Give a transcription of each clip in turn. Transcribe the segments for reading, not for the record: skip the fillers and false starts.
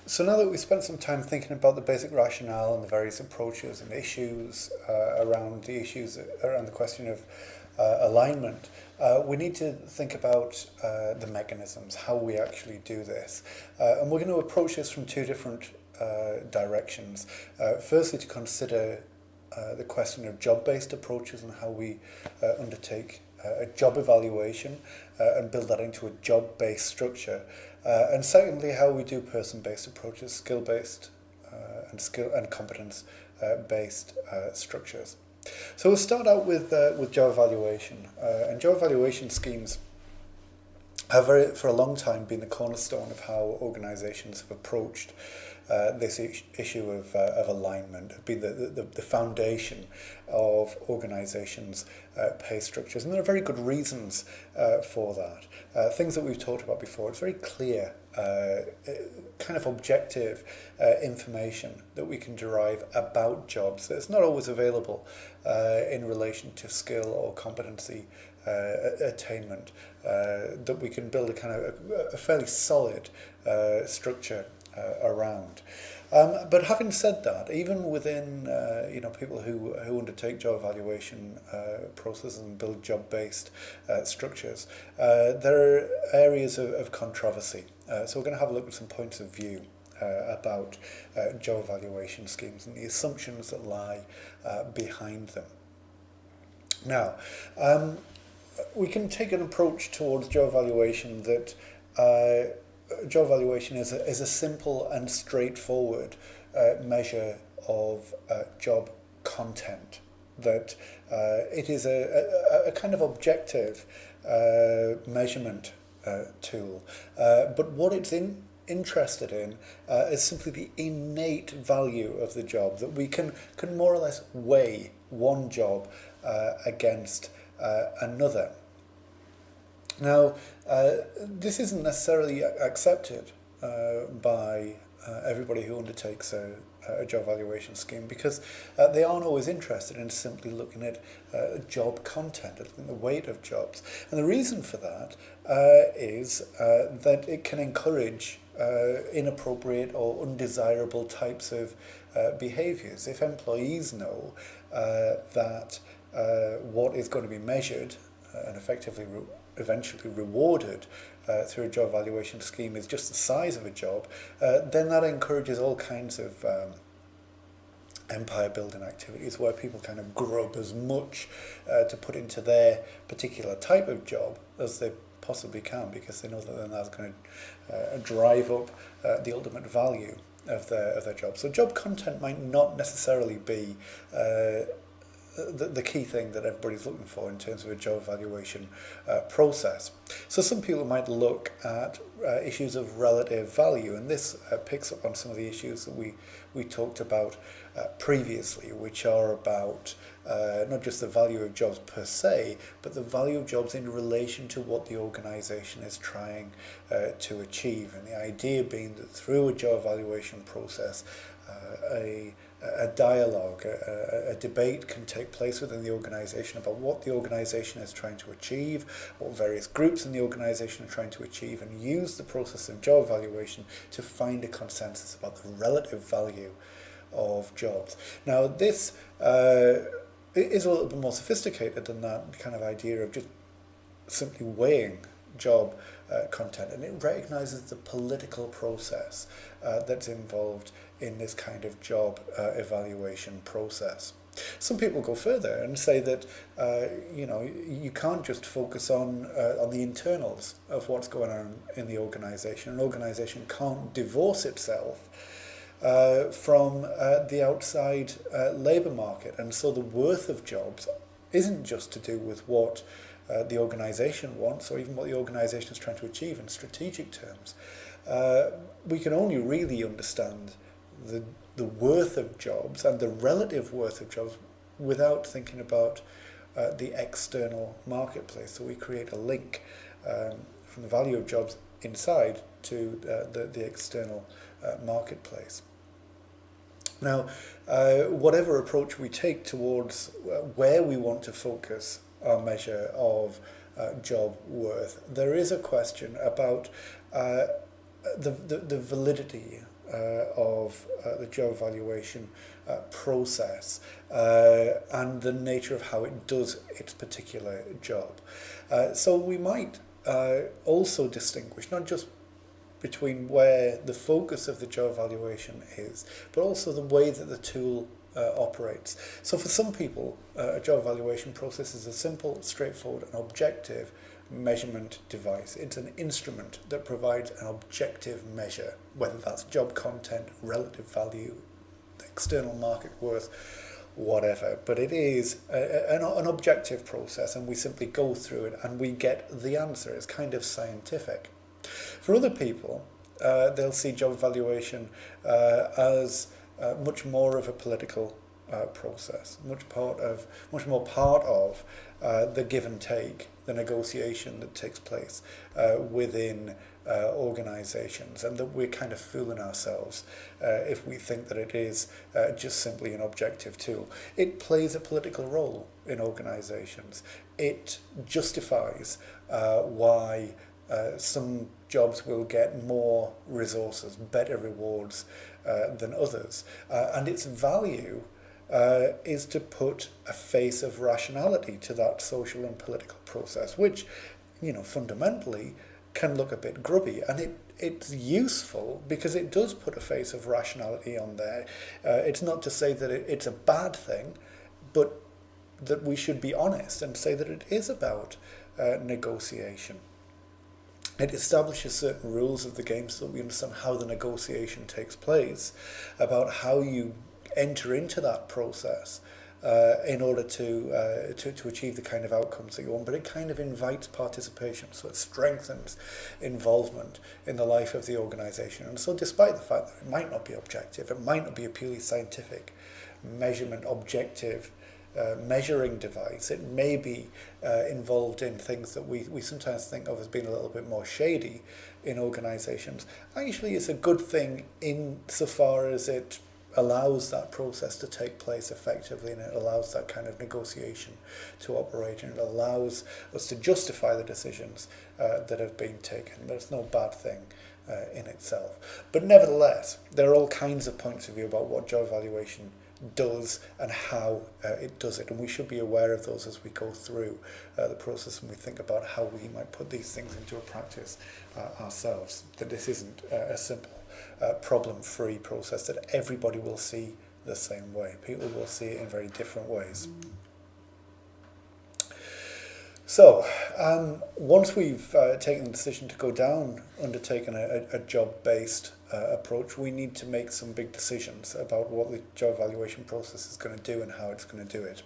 So now that we've spent some time thinking about the basic rationale and the various approaches and issues around the question of alignment, we need to think about the mechanisms, how we actually do this. And we're going to approach this from two different directions. Firstly, to consider the question of job-based approaches and how we undertake a job evaluation and build that into a job-based structure. And secondly, how we do person-based approaches, skill-based and competence-based structures. So we'll start out with job evaluation. And job evaluation schemes have for a long time been the cornerstone of how organisations have approached this issue of alignment, have been the foundation of organisations' pay structures. And there are very good reasons for that. Things that we've talked about before, it's very clear, kind of objective information that we can derive about jobs that's not always available in relation to skill or competency attainment, that we can build a kind of a fairly solid structure around. But having said that, even within people who undertake job evaluation processes and build job-based structures, there are areas of controversy. So we're going to have a look at some points of view about job evaluation schemes and the assumptions that lie behind them. Now, we can take an approach towards job evaluation that job evaluation is a simple and straightforward measure of job content, that it is a kind of objective measurement tool. But what it's interested in is simply the innate value of the job, that we can more or less weigh one job against another. Now, this isn't necessarily accepted by everybody who undertakes a job evaluation scheme, because they aren't always interested in simply looking at job content, looking at the weight of jobs. And the reason for that is that it can encourage inappropriate or undesirable types of behaviours. If employees know that what is going to be measured and effectively eventually rewarded through a job evaluation scheme is just the size of a job, then that encourages all kinds of empire building activities where people kind of grub as much to put into their particular type of job as they possibly can, because they know that then that's going to drive up the ultimate value of their job. So job content might not necessarily be the key thing that everybody's looking for in terms of a job evaluation process. So some people might look at issues of relative value, and this picks up on some of the issues that we talked about previously, which are about not just the value of jobs per se, but the value of jobs in relation to what the organisation is trying to achieve. And the idea being that through a job evaluation process, a dialogue, a debate can take place within the organisation about what the organisation is trying to achieve, what various groups in the organisation are trying to achieve, and use the process of job evaluation to find a consensus about the relative value of jobs. Now, this is a little bit more sophisticated than that kind of idea of just simply weighing job content, and it recognises the political process that's involved in this kind of job evaluation process. Some people go further and say that you can't just focus on the internals of what's going on in the organisation. An organisation can't divorce itself from the outside labour market, and so the worth of jobs isn't just to do with what the organisation wants, or even what the organisation is trying to achieve in strategic terms. We can only really understand the worth of jobs and the relative worth of jobs without thinking about the external marketplace. So we create a link from the value of jobs inside to the external marketplace. Now, whatever approach we take towards where we want to focus our measure of job worth, there is a question about the validity of the job evaluation process and the nature of how it does its particular job. So we might also distinguish not just between where the focus of the job evaluation is, but also the way that the tool operates. So for some people, a job evaluation process is a simple, straightforward and objective measurement device. It's an instrument that provides an objective measure, whether that's job content, relative value, external market worth, whatever. But it is an objective process, and we simply go through it and we get the answer. It's kind of scientific. For other people, they'll see job evaluation as much more of a political process, much more part of the give and take, the negotiation that takes place within organisations, and that we're kind of fooling ourselves if we think that it is just simply an objective tool. It plays a political role in organisations. It justifies why some jobs will get more resources, better rewards than others, and its value is to put a face of rationality to that social and political process, which, fundamentally can look a bit grubby, and it's useful because it does put a face of rationality on there. It's not to say that it's a bad thing, but that we should be honest and say that it is about negotiation. It establishes certain rules of the game so that we understand how the negotiation takes place, about how you enter into that process in order to achieve the kind of outcomes that you want. But it kind of invites participation, so it strengthens involvement in the life of the organisation. And so despite the fact that it might not be objective, it might not be a purely scientific measurement, objective measuring device, it may be involved in things that we sometimes think of as being a little bit more shady in organisations. Actually, it's a good thing insofar as it allows that process to take place effectively, and it allows that kind of negotiation to operate, and it allows us to justify the decisions that have been taken. There's no bad thing in itself. But nevertheless, there are all kinds of points of view about what job evaluation does and how it does it, and we should be aware of those as we go through the process and we think about how we might put these things into a practice ourselves, that this isn't a simple problem-free process that everybody will see the same way. People will see it in very different ways. So, once we've taken the decision to go down undertaking a job-based approach, we need to make some big decisions about what the job evaluation process is going to do and how it's going to do it.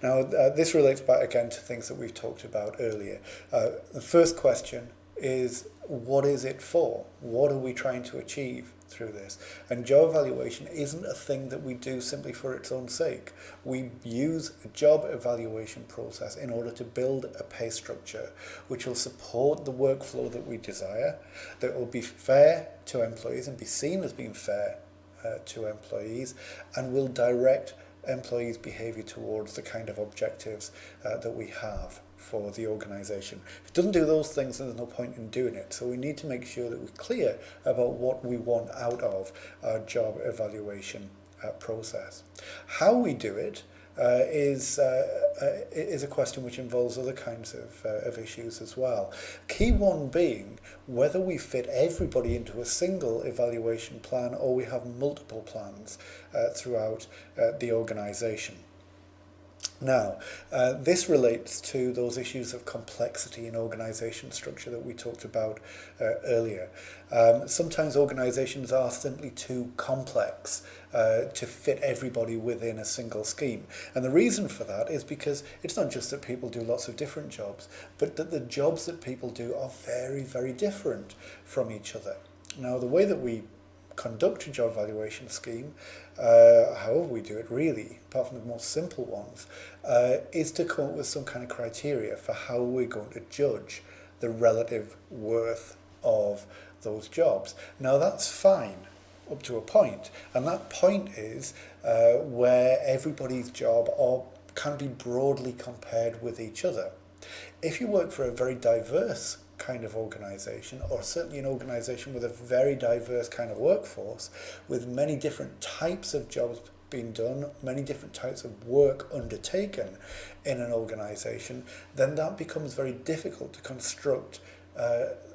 Now, this relates back again to things that we've talked about earlier. The first question is, what is it for? What are we trying to achieve through this? And job evaluation isn't a thing that we do simply for its own sake. We use a job evaluation process in order to build a pay structure which will support the workflow that we desire, that will be fair to employees and be seen as being fair to employees, and will direct employees' behaviour towards the kind of objectives that we have for the organisation. If it doesn't do those things, then there's no point in doing it. So we need to make sure that we're clear about what we want out of our job evaluation process. How we do it is a question which involves other kinds of issues as well. Key one being whether we fit everybody into a single evaluation plan or we have multiple plans throughout the organisation. Now, this relates to those issues of complexity in organisation structure that we talked about earlier. Sometimes organisations are simply too complex to fit everybody within a single scheme. And the reason for that is because it's not just that people do lots of different jobs, but that the jobs that people do are very, very different from each other. Now, the way that we conduct a job evaluation scheme, however we do it really, apart from the most simple ones, is to come up with some kind of criteria for how we're going to judge the relative worth of those jobs. Now that's fine up to a point, and that point is where everybody's job can be broadly compared with each other. If you work for a very diverse kind of organisation, or certainly an organisation with a very diverse kind of workforce, with many different types of jobs being done, many different types of work undertaken in an organisation, then that becomes very difficult to construct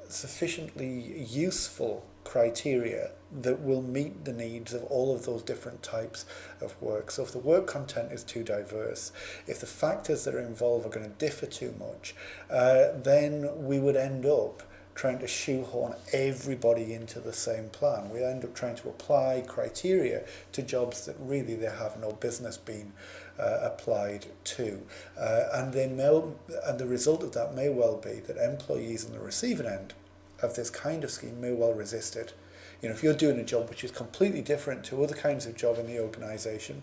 sufficiently useful criteria that will meet the needs of all of those different types of work. So if the work content is too diverse, if the factors that are involved are going to differ too much, then we would end up trying to shoehorn everybody into the same plan. We end up trying to apply criteria to jobs that really they have no business being applied to. And the result of that may well be that employees on the receiving end of this kind of scheme may well resist it. If you're doing a job which is completely different to other kinds of job in the organisation,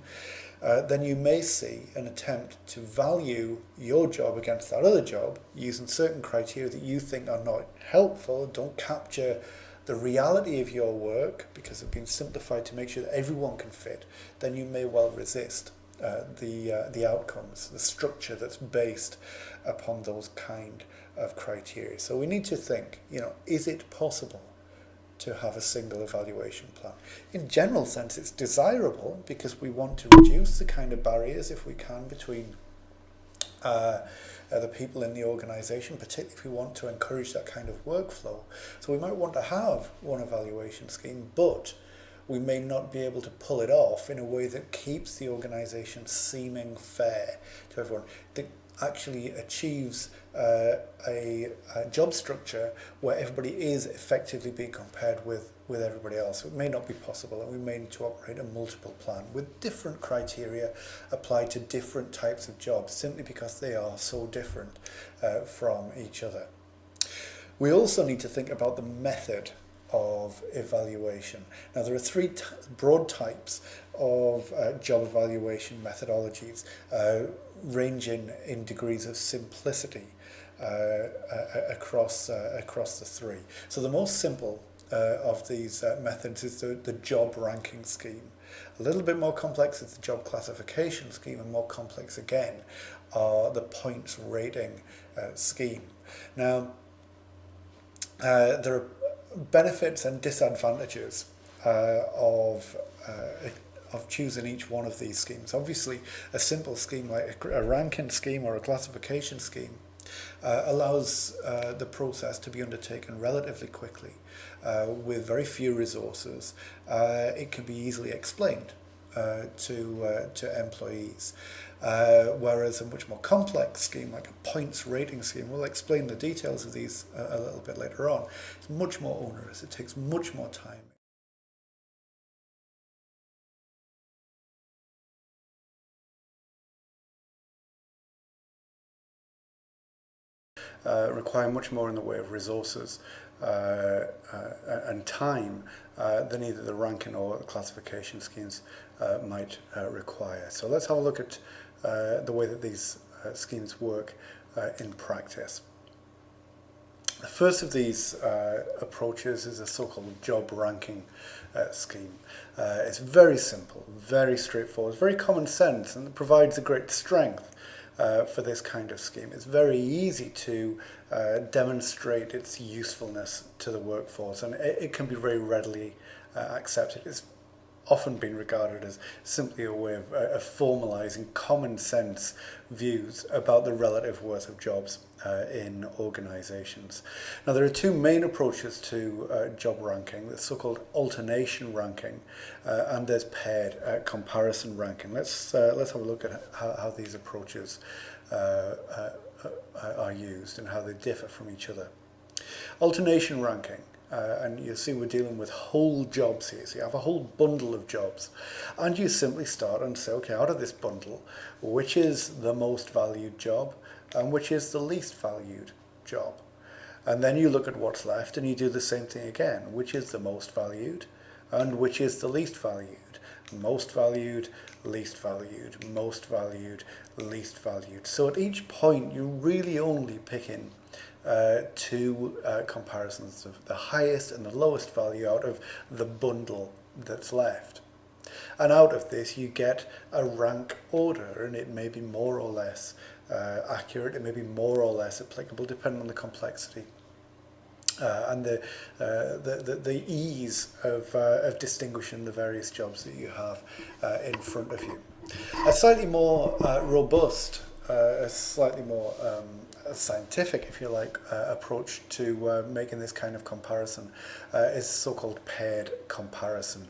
then you may see an attempt to value your job against that other job using certain criteria that you think are not helpful, don't capture the reality of your work because they've been simplified to make sure that everyone can fit. Then you may well resist the outcomes, the structure that's based upon those kind of criteria. So we need to think, is it possible to have a single evaluation plan? In general sense, it's desirable because we want to reduce the kind of barriers, if we can, between the people in the organisation, particularly if we want to encourage that kind of workflow. So we might want to have one evaluation scheme, but we may not be able to pull it off in a way that keeps the organisation seeming fair to everyone, that actually achieves a job structure where everybody is effectively being compared with everybody else. It may not be possible, and we may need to operate a multiple plan with different criteria applied to different types of jobs, simply because they are so different from each other. We also need to think about the method of evaluation. Now, there are three broad types of job evaluation methodologies, ranging in degrees of simplicity across the three. So the most simple of these methods is the job ranking scheme. A little bit more complex is the job classification scheme, and more complex again are the points rating scheme. Now, there are benefits and disadvantages of choosing each one of these schemes. Obviously, a simple scheme like a ranking scheme or a classification scheme allows the process to be undertaken relatively quickly with very few resources. It can be easily explained to employees, whereas a much more complex scheme like a points rating scheme, we'll explain the details of these a little bit later on, it's much more onerous, it takes much more time. Require much more in the way of resources and time than either the ranking or classification schemes might require. So let's have a look at the way that these schemes work in practice. The first of these approaches is a so-called job ranking scheme. It's very simple, very straightforward, very common sense, and provides a great strength for this kind of scheme. It's very easy to demonstrate its usefulness to the workforce, and it can be very readily accepted. It's often been regarded as simply a way of formalising common sense views about the relative worth of jobs in organisations. Now, there are two main approaches to job ranking: the so-called alternation ranking, and there's paired comparison ranking. Let's have a look at how these approaches are used and how they differ from each other. Alternation ranking. And you see we're dealing with whole jobs here. So you have a whole bundle of jobs, and you simply start and say, okay, out of this bundle, which is the most valued job and which is the least valued job? And then you look at what's left and you do the same thing again. Which is the most valued and which is the least valued? Most valued, least valued, most valued, least valued. So at each point you really only pick in two comparisons of the highest and the lowest value out of the bundle that's left. And out of this you get a rank order, and it may be more or less accurate, it may be more or less applicable depending on the complexity and the ease of distinguishing the various jobs that you have in front of you. A slightly more robust, a slightly more scientific, if you like, approach to making this kind of comparison is so-called paired comparison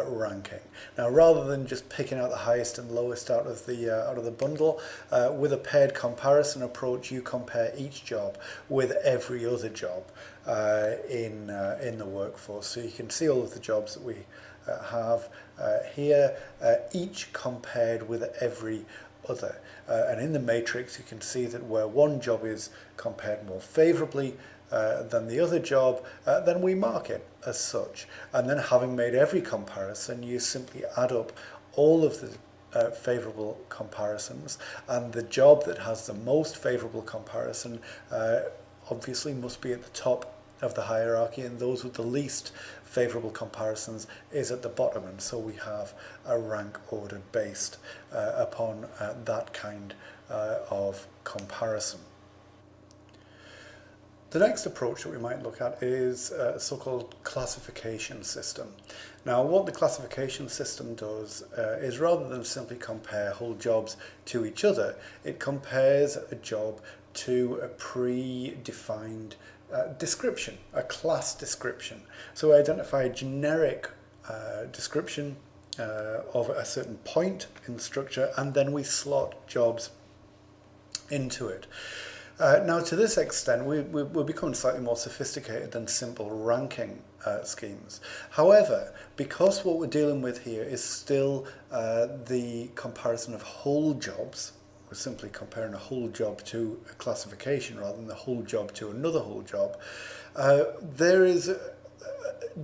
ranking. Now, rather than just picking out the highest and lowest out of the bundle, with a paired comparison approach, you compare each job with every other job in the workforce. So you can see all of the jobs that we have here, each compared with every other. And in the matrix, you can see that where one job is compared more favourably than the other job, then we mark it as such. And then, having made every comparison, you simply add up all of the favourable comparisons, and the job that has the most favourable comparison obviously must be at the top of the hierarchy, and those with the least favourable comparisons is at the bottom. And so we have a rank order based upon that kind of comparison. The next approach that we might look at is a so-called classification system. Now, what the classification system does is, rather than simply compare whole jobs to each other, it compares a job to a predefined description, a class description. So we identify a generic description of a certain point in the structure, and then we slot jobs into it. Now, to this extent, we're becoming slightly more sophisticated than simple ranking schemes. However, because what we're dealing with here is still the comparison of whole jobs, we're simply comparing a whole job to a classification rather than the whole job to another whole job, there is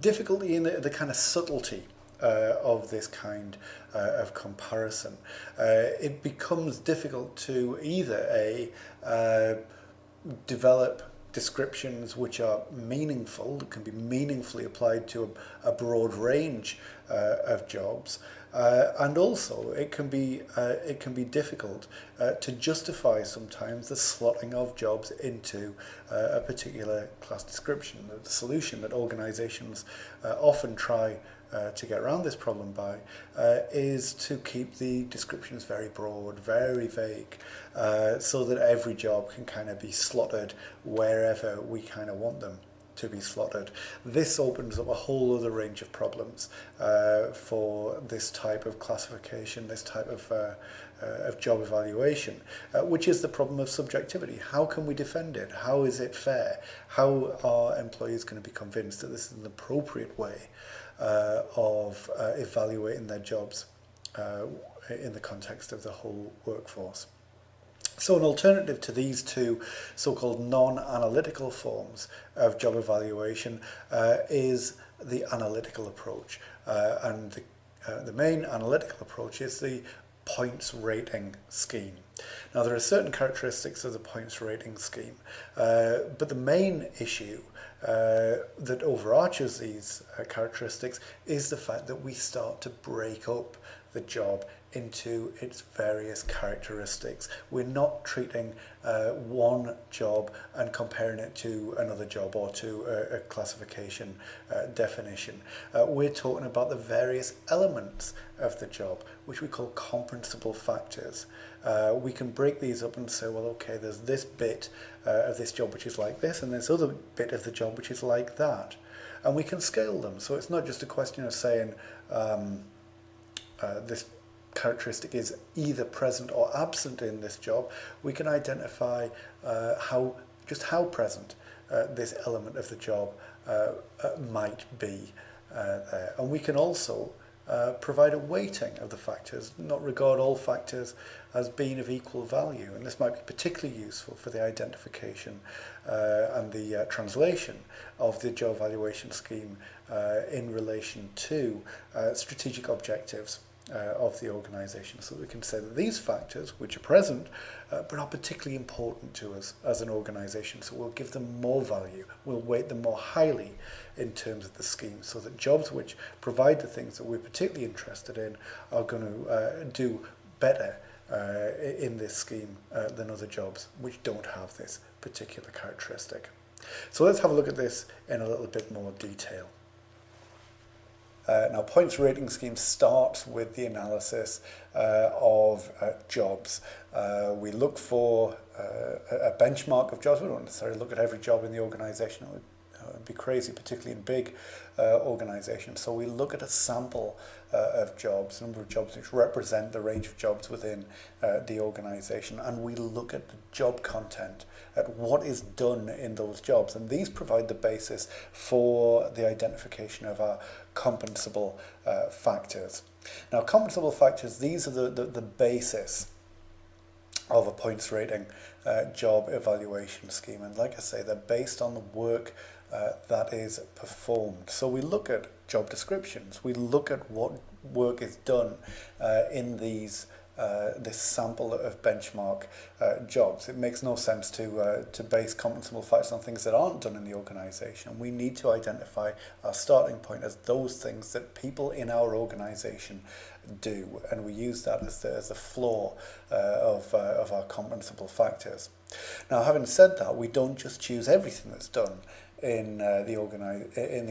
difficulty in the kind of subtlety of this kind of comparison. It becomes difficult to either develop descriptions which are meaningful, that can be meaningfully applied to a broad range of jobs, and also it can be difficult to justify sometimes the slotting of jobs into a particular class description. The solution that organisations often try to get around this problem by is to keep the descriptions very broad, very vague, so that every job can kind of be slotted wherever we kind of want them to be slotted. This opens up a whole other range of problems for this type of classification, this type of job evaluation, which is the problem of subjectivity. How can we defend it? How is it fair? How are employees going to be convinced that this is an appropriate way of evaluating their jobs in the context of the whole workforce? So an alternative to these two so-called non-analytical forms of job evaluation is the analytical approach. And the main analytical approach is the points rating scheme. Now, there are certain characteristics of the points rating scheme, but the main issue that overarches these characteristics is the fact that we start to break up the job into its various characteristics. We're not treating one job and comparing it to another job or to a classification definition. We're talking about the various elements of the job, which we call compensable factors. We can break these up and say, well, okay, there's this bit of this job which is like this, and this other bit of the job which is like that. And we can scale them. So it's not just a question of saying this characteristic is either present or absent in this job. We can identify how present this element of the job might be there. And we can also provide a weighting of the factors, not regard all factors as being of equal value. And this might be particularly useful for the identification and the translation of the job evaluation scheme in relation to strategic objectives of the organisation. So we can say that these factors, which are present but are particularly important to us as an organisation, so we'll give them more value, we'll weight them more highly in terms of the scheme, so that jobs which provide the things that we're particularly interested in are going to do better in this scheme than other jobs which don't have this particular characteristic. So let's have a look at this in a little bit more detail. Now, points rating schemes start with the analysis of jobs. We look for a benchmark of jobs. We don't necessarily look at every job in the organisation. It would be crazy, particularly in big organisations. So we look at a sample of jobs, number of jobs which represent the range of jobs within the organisation, and we look at the job content, at what is done in those jobs, and these provide the basis for the identification of our compensable factors. Now, compensable factors, these are the basis of a points rating job evaluation scheme, and like I say, they're based on the work that is performed. So we look at job descriptions, we look at what work is done in these this sample of benchmark jobs. It makes no sense to base compensable factors on things that aren't done in the organisation. We need to identify our starting point as those things that people in our organisation do, and we use that as the floor of our compensable factors. Now, having said that, we don't just choose everything that's done in the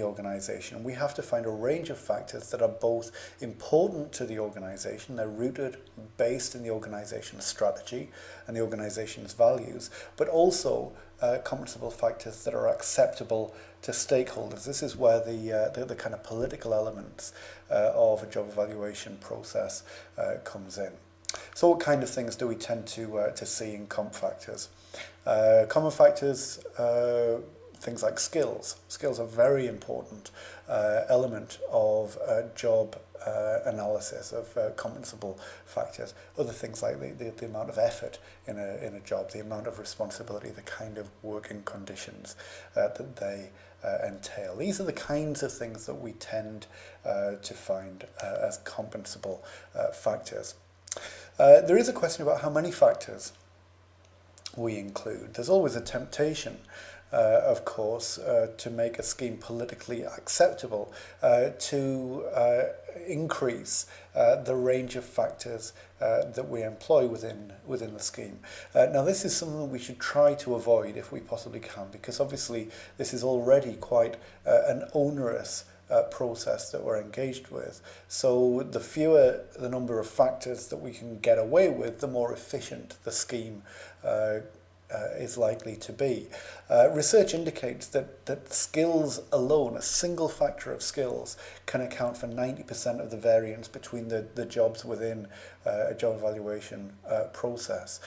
organisation. We have to find a range of factors that are both important to the organisation, they're rooted, based in the organisation's strategy and the organisation's values, but also compensable factors that are acceptable to stakeholders. This is where the kind of political elements of a job evaluation process comes in. So what kind of things do we tend to see in comp factors? Common factors, things like skills. Skills are a very important element of job analysis of compensable factors. Other things like the amount of effort in a job, the amount of responsibility, the kind of working conditions that they entail. These are the kinds of things that we tend to find as compensable factors. There is a question about how many factors we include. There's always a temptation, of course, to make a scheme politically acceptable, to increase the range of factors that we employ within the scheme. Now, this is something that we should try to avoid if we possibly can, because obviously this is already quite an onerous process that we're engaged with. So the fewer the number of factors that we can get away with, the more efficient the scheme is likely to be. Research indicates that skills alone, a single factor of skills, can account for 90% of the variance between the jobs within a job evaluation process.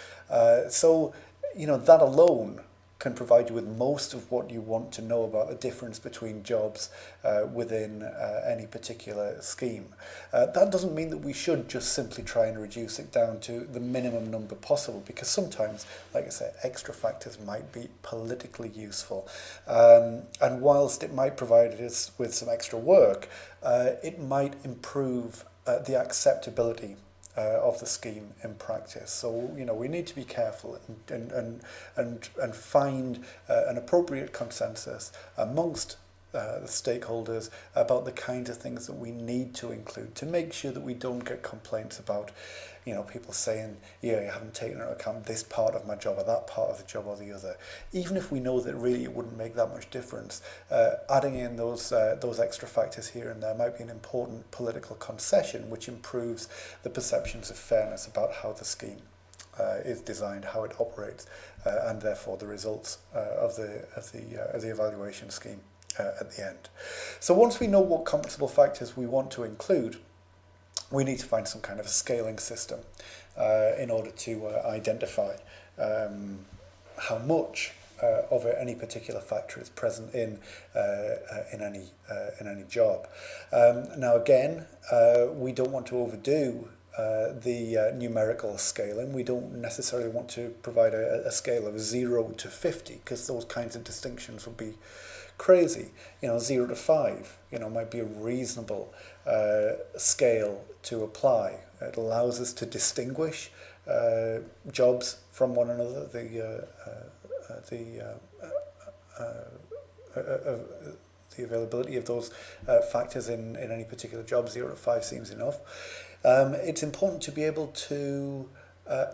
So, that alone can provide you with most of what you want to know about the difference between jobs within any particular scheme. That doesn't mean that we should just simply try and reduce it down to the minimum number possible, because sometimes, like I said, extra factors might be politically useful. And whilst it might provide us with some extra work, it might improve the acceptability of the scheme in practice. So we need to be careful and find an appropriate consensus amongst the stakeholders about the kinds of things that we need to include to make sure that we don't get complaints about people saying, you haven't taken into account this part of my job or that part of the job or the other. Even if we know that really it wouldn't make that much difference, adding in those extra factors here and there might be an important political concession which improves the perceptions of fairness about how the scheme is designed, how it operates, and therefore the results of the evaluation scheme at the end. So once we know what compensable factors we want to include, we need to find some kind of a scaling system in order to identify how much of any particular factor is present in any job. Now again, we don't want to overdo the numerical scaling. We don't necessarily want to provide a scale of 0 to 50, because those kinds of distinctions would be crazy. 0 to 5 might be a reasonable scale to apply. It allows us to distinguish jobs from one another. The availability of those factors in any particular job, 0 to 5 seems enough. It's important to be able to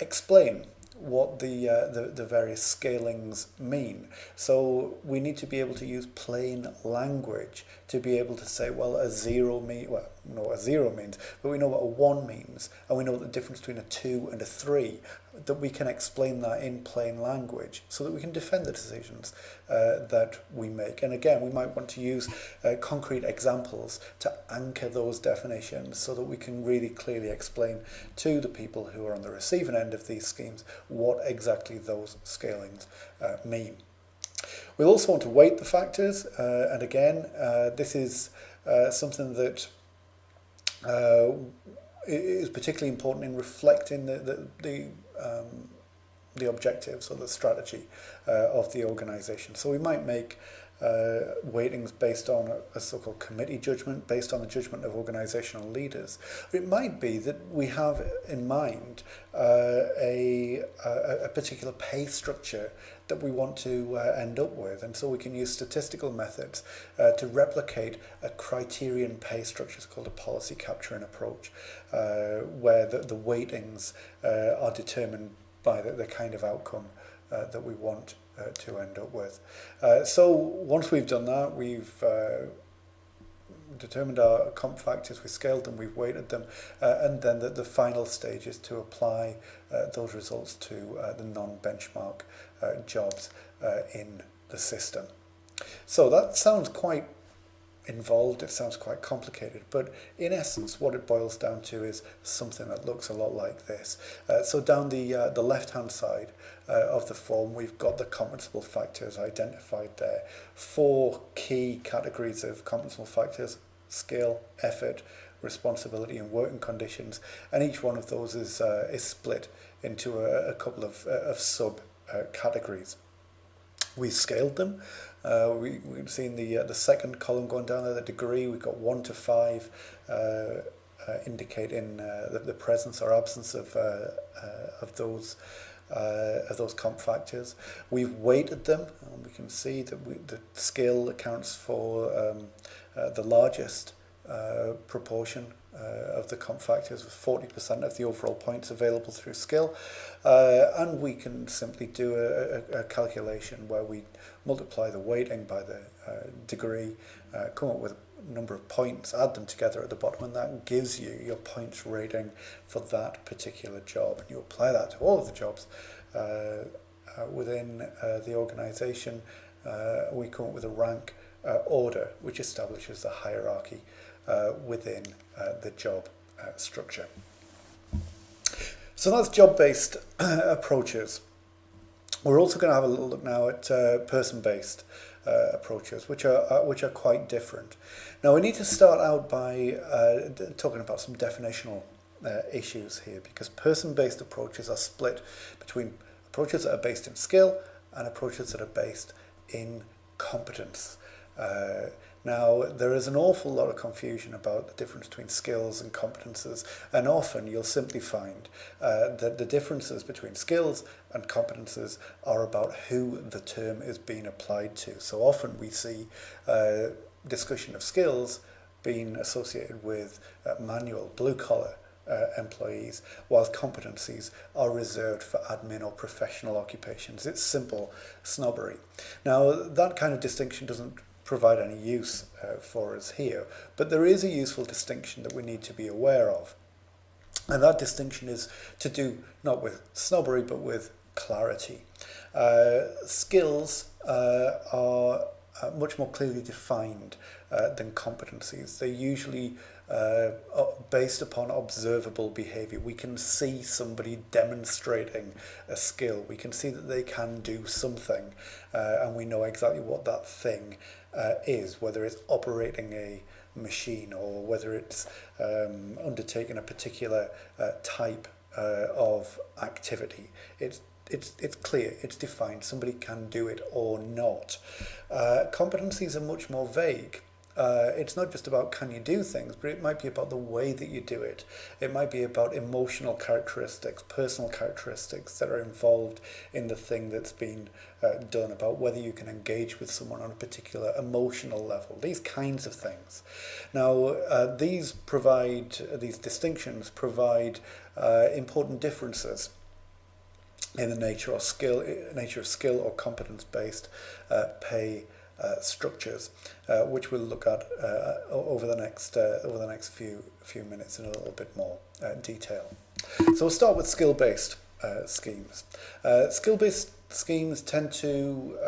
explain what the various scalings mean. So we need to be able to use plain language to be able to say, well, a zero means, well, we know what a zero means, but we know what a one means, and we know the difference between a two and a three, that we can explain that in plain language so that we can defend the decisions that we make. And again, we might want to use concrete examples to anchor those definitions so that we can really clearly explain to the people who are on the receiving end of these schemes what exactly those scalings mean. We'll also want to weight the factors, and again, this is something that is particularly important in reflecting the objectives or the strategy of the organisation. So we might make weightings based on a so-called committee judgment, based on the judgment of organisational leaders. It might be that we have in mind a particular pay structure that we want to end up with, and so we can use statistical methods to replicate a criterion pay structure. It's called a policy capturing approach, where the weightings are determined by the kind of outcome that we want to end up with. So once we've done that, we've determined our comp factors, we've scaled them, we've weighted them, and then the final stage is to apply those results to the non-benchmark jobs in the system. So that sounds quite involved, it sounds quite complicated, but in essence what it boils down to is something that looks a lot like this. So down the left hand side of the form, we've got the compensable factors identified there. 4 key categories of compensable factors: skill, effort, responsibility and working conditions, and each one of those is split into a couple of sub categories. We've scaled them. We've seen the second column going down there, the degree. We've got 1 to 5 indicating the presence or absence of those comp factors. We've weighted them, and we can see that the skill accounts for the largest proportion of the comp factors, with 40% of the overall points available through skill, and we can simply do a calculation where we multiply the weighting by the degree, come up with a number of points, add them together at the bottom, and that gives you your points rating for that particular job, and you apply that to all of the jobs within the organisation. We come up with a rank order which establishes the hierarchy within the job structure. So that's job-based approaches. We're also going to have a little look now at person-based approaches, which are quite different. Now we need to start out by talking about some definitional issues here, because person-based approaches are split between approaches that are based in skill and approaches that are based in competence. Now, there is an awful lot of confusion about the difference between skills and competences, and often you'll simply find that the differences between skills and competences are about who the term is being applied to. So often we see discussion of skills being associated with manual, blue-collar employees, while competencies are reserved for admin or professional occupations. It's simple snobbery. Now, that kind of distinction doesn't provide any use for us here, but there is a useful distinction that we need to be aware of, and that distinction is to do not with snobbery but with clarity. Skills are much more clearly defined than competencies. They're usually based upon observable behaviour. We can see somebody demonstrating a skill. We can see that they can do something, and we know exactly what that thing is, whether it's operating a machine or whether it's undertaking a particular type of activity. It's clear, it's defined, somebody can do it or not. Competencies are much more vague. It's not just about can you do things, but it might be about the way that you do it. It might be about emotional characteristics, personal characteristics that are involved in the thing that's been done, about whether you can engage with someone on a particular emotional level, these kinds of things. Now, these distinctions provide important differences in the nature of skill or competence-based pay structures, which we'll look at over the next few minutes in a little bit more detail. So we'll start with skill-based schemes. Skill-based schemes tend to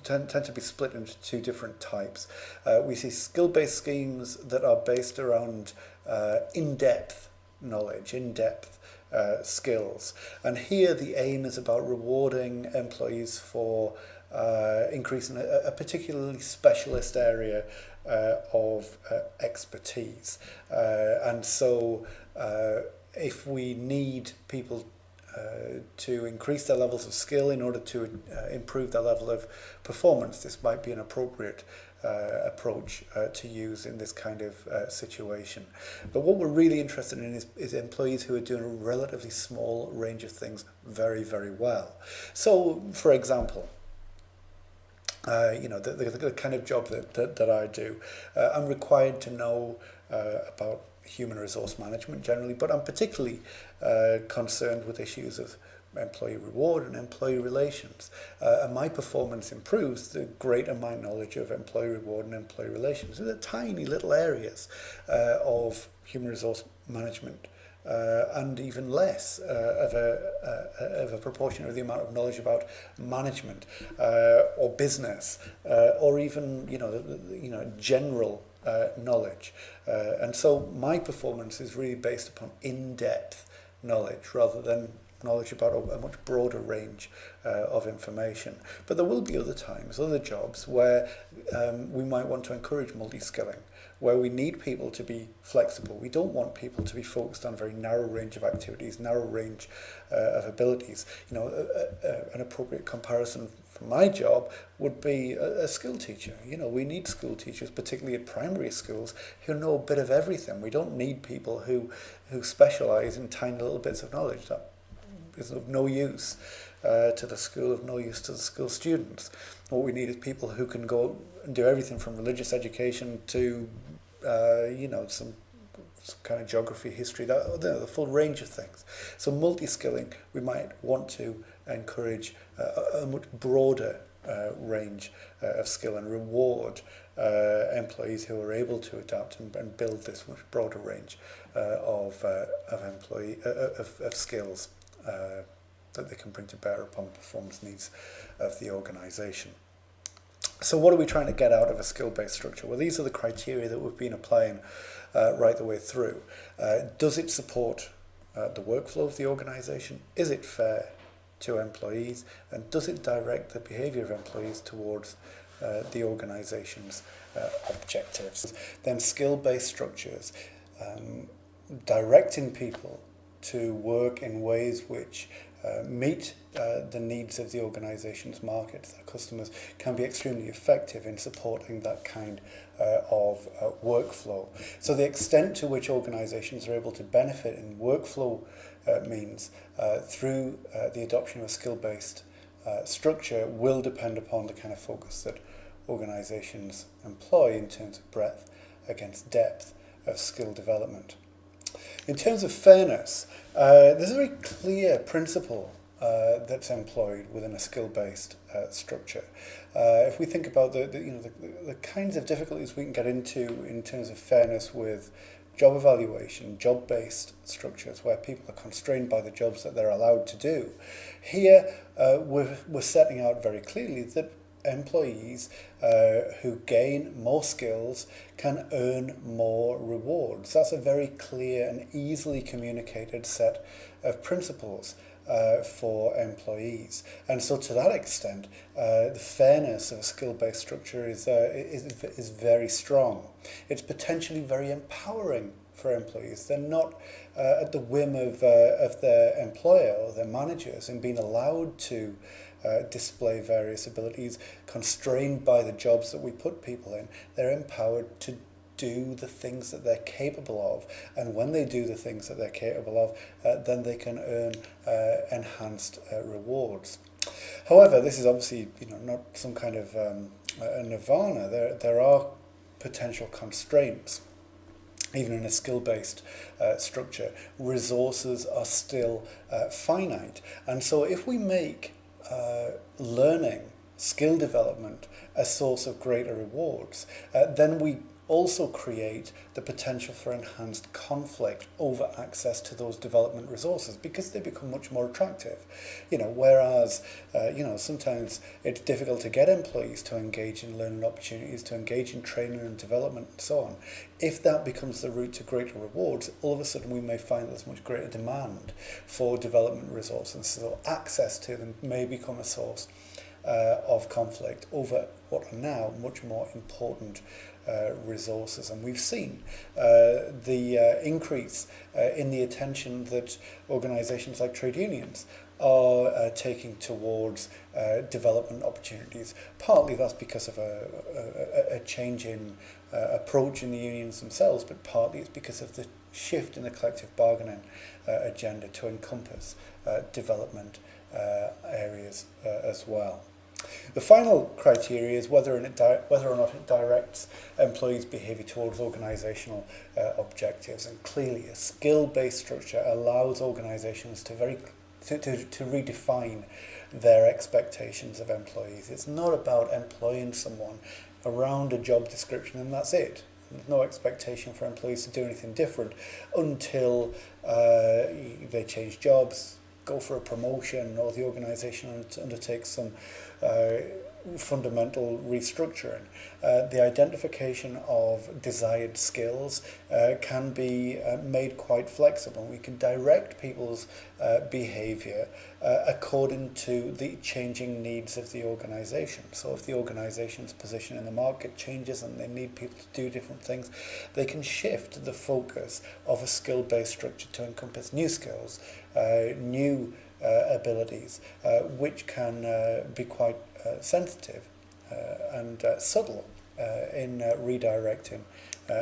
tend to be split into two different types. We see skill-based schemes that are based around in-depth knowledge, in-depth skills. And here the aim is about rewarding employees for increasing a particularly specialist area of expertise. And so if we need people to increase their levels of skill in order to improve their level of performance, this might be an appropriate approach to use in this kind of situation. But what we're really interested in is employees who are doing a relatively small range of things very, very well. So, for example, the kind of job that I do, I'm required to know about human resource management generally, but I'm particularly concerned with issues of employee reward and employee relations. And my performance improves the greater my knowledge of employee reward and employee relations. These are tiny little areas of human resource management, and even less of a proportion of the amount of knowledge about management or business, or even general knowledge. And so my performance is really based upon in-depth knowledge rather than knowledge about a much broader range of information. But there will be other times, other jobs, where we might want to encourage multi-skilling, where we need people to be flexible. We don't want people to be focused on a very narrow range of activities, narrow range of abilities. An appropriate comparison for my job would be a school teacher. We need school teachers, particularly at primary schools, who know a bit of everything. We don't need people who specialise in tiny little bits of knowledge. That is of no use to the school, of no use to the school students. What we need is people who can go and do everything from religious education to, some kind of geography, history, the full range of things. So multi-skilling, we might want to encourage a much broader range of skill and reward employees who are able to adapt and build this much broader range of skills that they can bring to bear upon the performance needs of the organisation. So what are we trying to get out of a skill-based structure? Well, these are the criteria that we've been applying right the way through. Does it support the workflow of the organisation? Is it fair to employees? And does it direct the behaviour of employees towards the organisation's objectives? Then skill-based structures, directing people to work in ways which meet the needs of the organisation's markets, their customers, can be extremely effective in supporting that kind of workflow. So the extent to which organisations are able to benefit in workflow means through the adoption of a skill-based structure will depend upon the kind of focus that organisations employ in terms of breadth against depth of skill development. In terms of fairness, there's a very clear principle that's employed within a skill-based structure. If we think about the kinds of difficulties we can get into in terms of fairness with job evaluation, job-based structures where people are constrained by the jobs that they're allowed to do, here we're setting out very clearly that employees who gain more skills can earn more rewards. That's a very clear and easily communicated set of principles for employees. And so to that extent, the fairness of a skill-based structure is very strong. It's potentially very empowering for employees. They're not at the whim of their employer or their managers and being allowed to display various abilities constrained by the jobs that we put people in. They're empowered to do the things that they're capable of, and when they do the things that they're capable of, then they can earn enhanced rewards. However, this is obviously not some kind of a nirvana. There are potential constraints. even in a skill-based structure, resources are still finite. And so if we make learning, skill development, a source of greater rewards, then we also create the potential for enhanced conflict over access to those development resources because they become much more attractive. Whereas sometimes it's difficult to get employees to engage in learning opportunities, to engage in training and development and so on. If that becomes the route to greater rewards, all of a sudden we may find there's much greater demand for development resources, so access to them may become a source of conflict over what are now much more important resources. And we've seen the increase in the attention that organisations like trade unions are taking towards development opportunities. Partly that's because of a change in approach in the unions themselves, but partly it's because of the shift in the collective bargaining agenda to encompass development areas as well. The final criteria is whether or not it directs employees' behaviour towards organisational objectives. And clearly, a skill-based structure allows organisations to redefine their expectations of employees. It's not about employing someone around a job description and that's it. There's no expectation for employees to do anything different until they change jobs, go for a promotion, or the organisation undertakes some fundamental restructuring. The identification of desired skills can be made quite flexible. We can direct people's behaviour according to the changing needs of the organisation. So if the organisation's position in the market changes and they need people to do different things, they can shift the focus of a skill-based structure to encompass new skills, new abilities, which can be quite sensitive and subtle in redirecting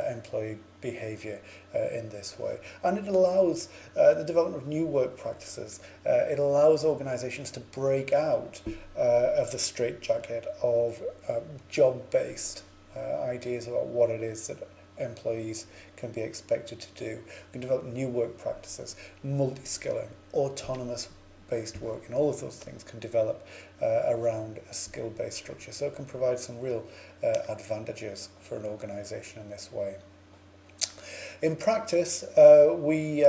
employee behaviour in this way. And it allows the development of new work practices. It allows organisations to break out of the straitjacket of job-based ideas about what it is that employees can be expected to do. We can develop new work practices, multi-skilling, autonomous-based work, and all of those things can develop around a skill-based structure. So it can provide some real advantages for an organisation in this way. In practice, we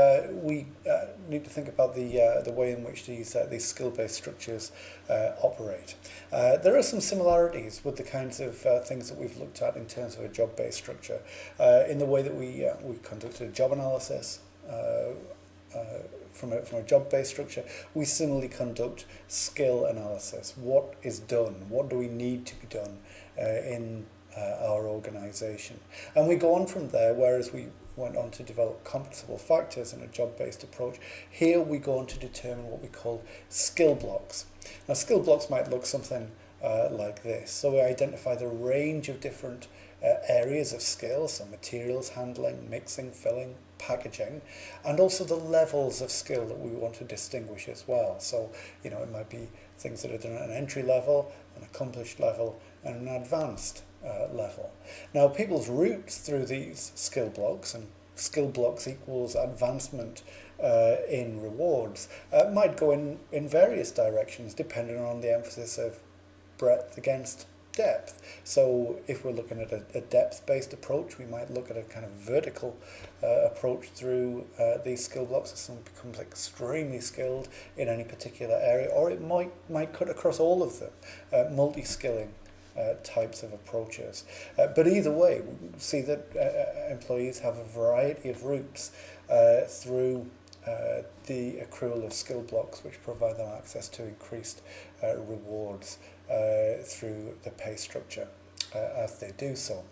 need to think about the way in which these skill-based structures operate. There are some similarities with the kinds of things that we've looked at in terms of a job-based structure, in the way that we conducted a job analysis. From a job-based structure, we similarly conduct skill analysis. What is done? What do we need to be done in our organisation? And we go on from there, whereas we went on to develop compensable factors in a job-based approach. Here we go on to determine what we call skill blocks. Now, skill blocks might look something like this. So we identify the range of different areas of skills, so materials handling, mixing, filling, packaging, and also the levels of skill that we want to distinguish as well. So, it might be things that are done at an entry level, an accomplished level, and an advanced level. Now, people's routes through these skill blocks, and skill blocks equals advancement in rewards, might go in various directions depending on the emphasis of breadth against depth. So if we're looking at a depth-based approach, we might look at a kind of vertical approach through these skill blocks. If someone becomes extremely skilled in any particular area, or it might cut across all of them, multi-skilling types of approaches. But either way, we see that employees have a variety of routes through the accrual of skill blocks, which provide them access to increased rewards through the pay structure as they do so.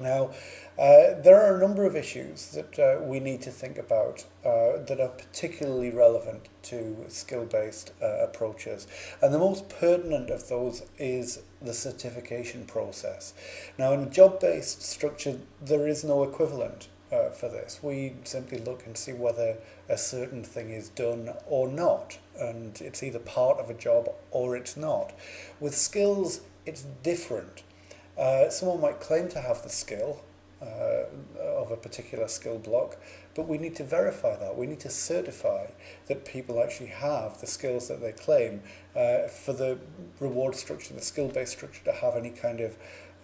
Now, there are a number of issues that we need to think about that are particularly relevant to skill-based approaches. And the most pertinent of those is the certification process. Now, in a job-based structure, there is no equivalent for this. We simply look and see whether a certain thing is done or not, and it's either part of a job or it's not. With skills, it's different. Someone might claim to have the skill of of a particular skill block, but we need to verify that. We need to certify that people actually have the skills that they claim for the reward structure, the skill-based structure, to have any kind of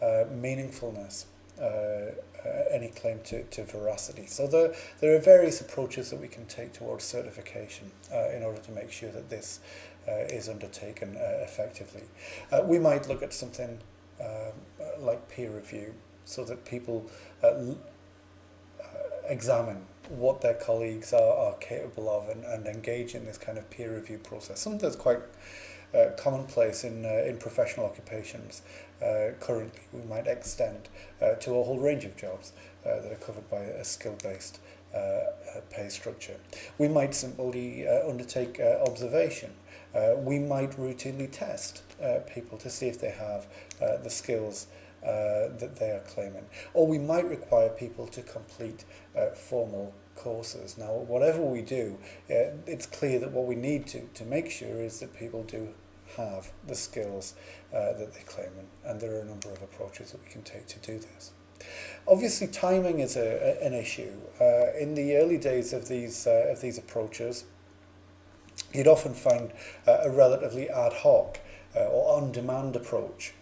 meaningfulness, any claim to veracity. So there are various approaches that we can take towards certification in order to make sure that this is undertaken effectively. We might look at something like peer review, so that people examine what their colleagues are capable of and engage in this kind of peer review process. Something that's quite commonplace in professional occupations currently. We might extend to a whole range of jobs that are covered by a skill-based pay structure. We might simply undertake observation. We might routinely test people to see if they have the skills that they are claiming. Or we might require people to complete formal courses. Now, whatever we do, it's clear that what we need to make sure is that people do have the skills that they claim, and there are a number of approaches that we can take to do this. Obviously, timing is an issue. In the early days of these approaches, you'd often find a relatively ad hoc or on-demand approach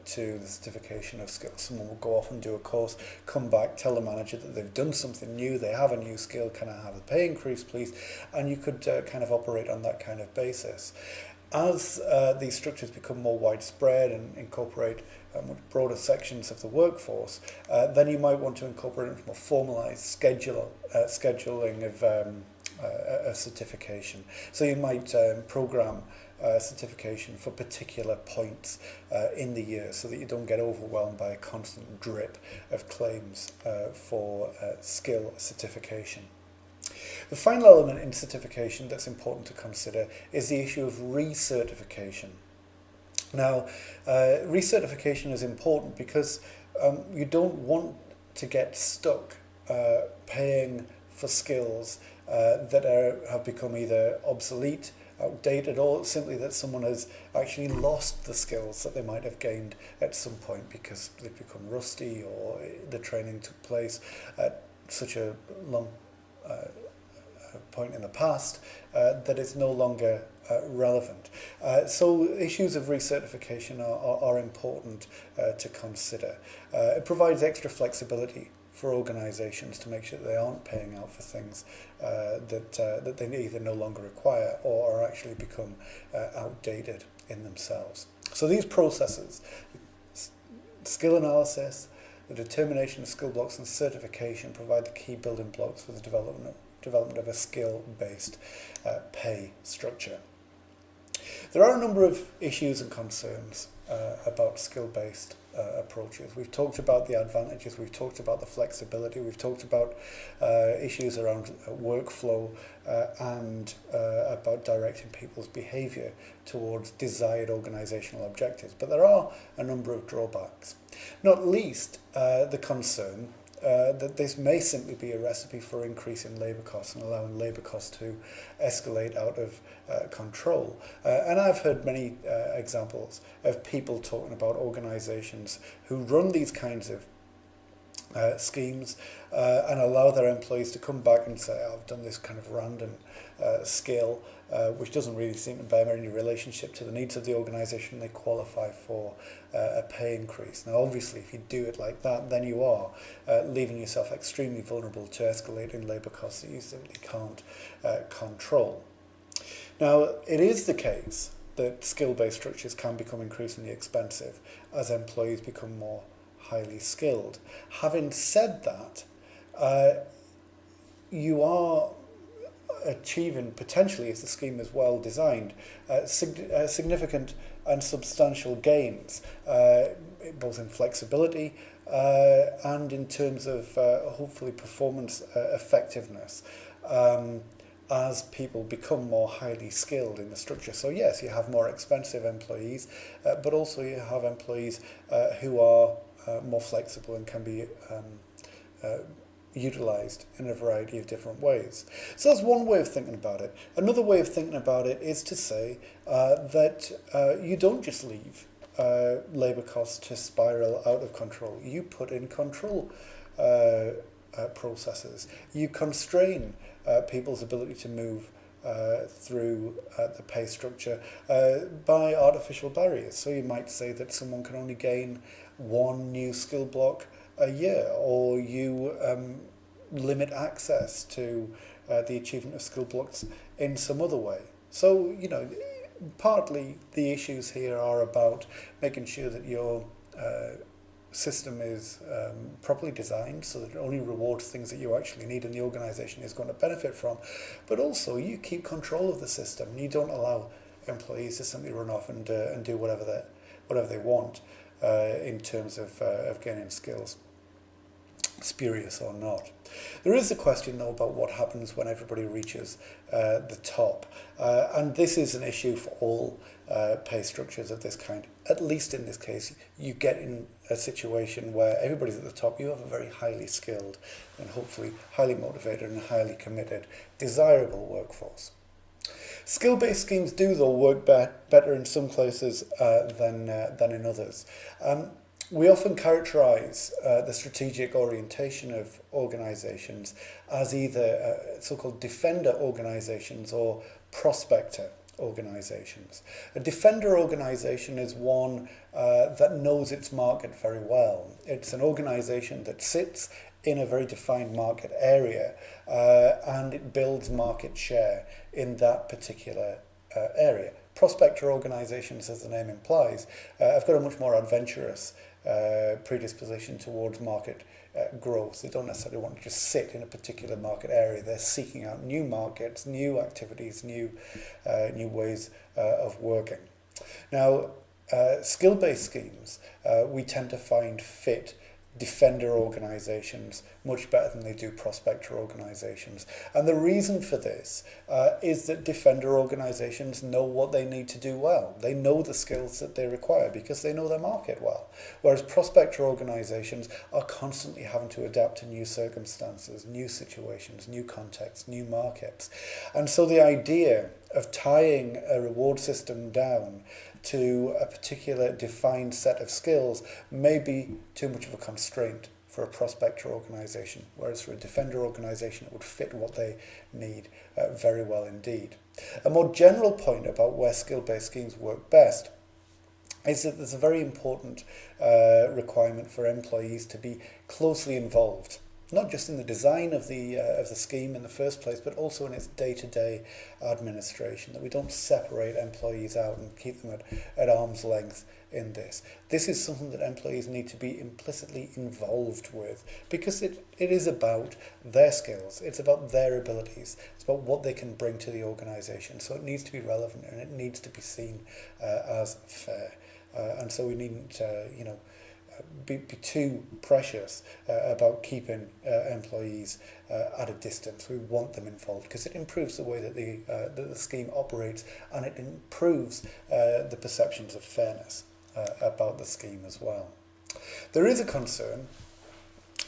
to the certification of skills. Someone will go off and do a course, come back, tell the manager that they've done something new, they have a new skill, can I have a pay increase please? And you could kind of operate on that kind of basis. As these structures become more widespread and incorporate much broader sections of the workforce, then you might want to incorporate a more formalised scheduling of certification. So you might program certification for particular points in the year, so that you don't get overwhelmed by a constant drip of claims for skill certification. The final element in certification that's important to consider is the issue of recertification. Now, recertification is important because you don't want to get stuck paying for skills that have become either obsolete, outdated, or simply that someone has actually lost the skills that they might have gained at some point because they've become rusty or the training took place at such a long point in the past that it's no longer relevant. So issues of recertification are important to consider. It provides extra flexibility for organisations to make sure that they aren't paying out for things that they either no longer require or are actually become outdated in themselves. So these processes, skill analysis, the determination of skill blocks and certification, provide the key building blocks for the development of a skill-based pay structure. There are a number of issues and concerns about skill-based approaches. We've talked about the advantages, we've talked about the flexibility, we've talked about issues around workflow and about directing people's behaviour towards desired organisational objectives. But there are a number of drawbacks, not least the concern that this may simply be a recipe for increasing labour costs and allowing labour costs to escalate out of control. And I've heard many examples of people talking about organisations who run these kinds of schemes and allow their employees to come back and say, I've done this kind of random skill which doesn't really seem to bear any relationship to the needs of the organisation. They qualify for a pay increase. Now obviously if you do it like that, then you are leaving yourself extremely vulnerable to escalating labour costs that you simply can't control. Now it is the case that skill-based structures can become increasingly expensive as employees become more highly skilled. Having said that, you are achieving, potentially if the scheme is well designed, significant and substantial gains, both in flexibility and in terms of hopefully performance effectiveness, as people become more highly skilled in the structure. So yes, you have more expensive employees, but also you have employees who are more flexible and can be utilised in a variety of different ways. So that's one way of thinking about it. Another way of thinking about it is to say that you don't just leave labour costs to spiral out of control. You put in control processes. You constrain people's ability to move through the pay structure by artificial barriers. So you might say that someone can only gain one new skill block a year, or you limit access to the achievement of skill blocks in some other way. So, you know, partly the issues here are about making sure that your system is properly designed so that it only rewards things that you actually need and the organisation is going to benefit from. But also you keep control of the system. You don't allow employees to simply run off and do whatever they want in terms of gaining skills, spurious or not. There is a question though about what happens when everybody reaches the top, and this is an issue for all pay structures of this kind. At least in this case, you get in a situation where everybody's at the top. You have a very highly skilled and hopefully highly motivated and highly committed, desirable workforce. Skill-based schemes do though work better in some places than in others. We often characterise the strategic orientation of organisations as either so-called defender organisations or prospector organisations. A defender organisation is one that knows its market very well. It's an organisation that sits in a very defined market area and it builds market share in that particular area. Prospector organisations, as the name implies, have got a much more adventurous predisposition towards market growth. They don't necessarily want to just sit in a particular market area. They're seeking out new markets, new activities, new ways of working. Now, skill-based schemes we tend to find fit defender organisations much better than they do prospector organisations. And the reason for this is that defender organisations know what they need to do well. They know the skills that they require because they know their market well. Whereas prospector organisations are constantly having to adapt to new circumstances, new situations, new contexts, new markets. And so the idea of tying a reward system down to a particular defined set of skills may be too much of a constraint for a prospector organisation, whereas for a defender organisation it would fit what they need very well indeed. A more general point about where skill-based schemes work best is that there's a very important requirement for employees to be closely involved, not just in the design of the scheme in the first place, but also in its day-to-day administration, that we don't separate employees out and keep them at arm's length in this. This is something that employees need to be implicitly involved with because it is about their skills, it's about their abilities, it's about what they can bring to the organisation. So it needs to be relevant and it needs to be seen as fair. And so we needn't, be too precious about keeping employees at a distance. We want them involved because it improves the way that the scheme operates, and it improves the perceptions of fairness about the scheme as well. There is a concern